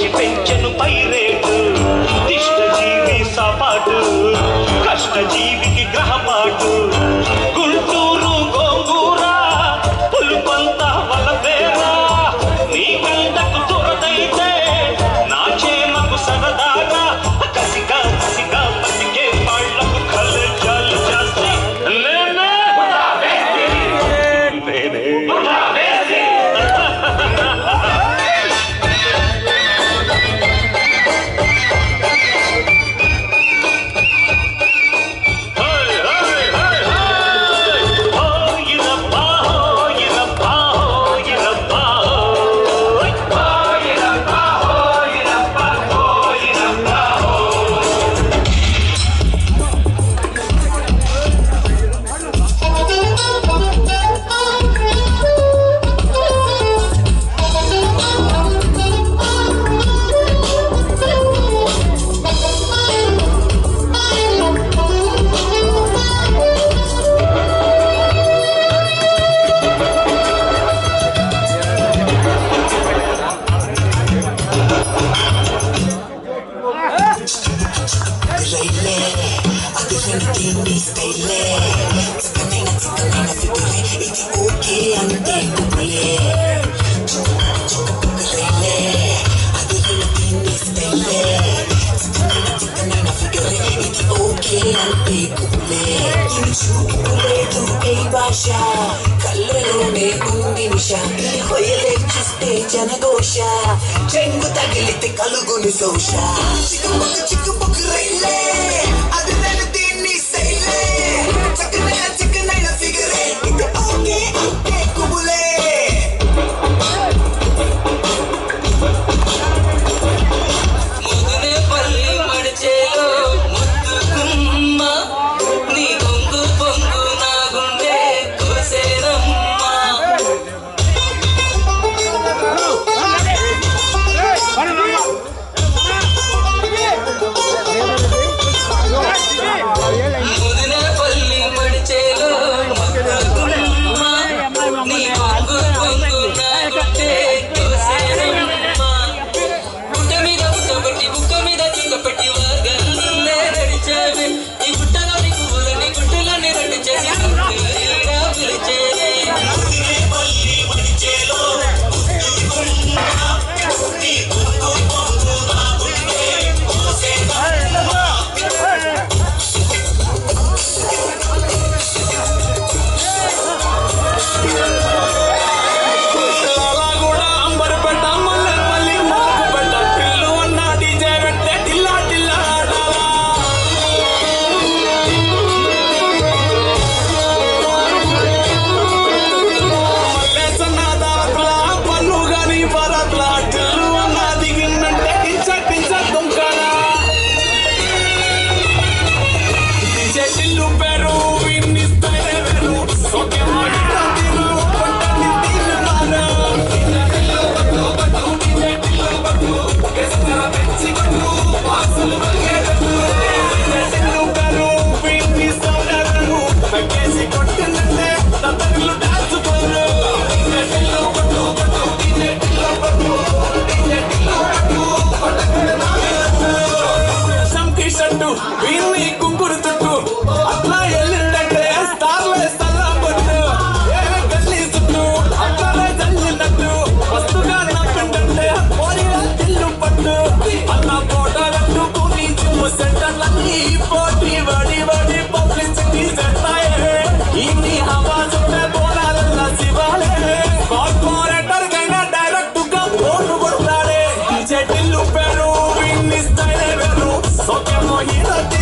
కృషి పెంచెను పైరేటు తిష్టజీవి సపాటు కష్టజీవికి గ్రహపాటు గుంటూరు గోంగూర పులుపంత వలపేరా నీ కంటకు దురదైతే నా చేమకు సరదాగా కసిగా కసిగా పసికే పాళ్లకు కలజాలు చేస్తే కళ్ళలోనే ఉంది నిష కొయ్యలే చూస్తే జనఘోష చెంగు తగిలితే కలుగుని శోష చిక్కుముక్కు చిక్కుముక్కు రైలే అది నేను దీన్ని సైలే చక్కనైన చిక్కనైన ఫిగరే ఇది ఓకే అంటే కుబులే Pero, win this time, so que no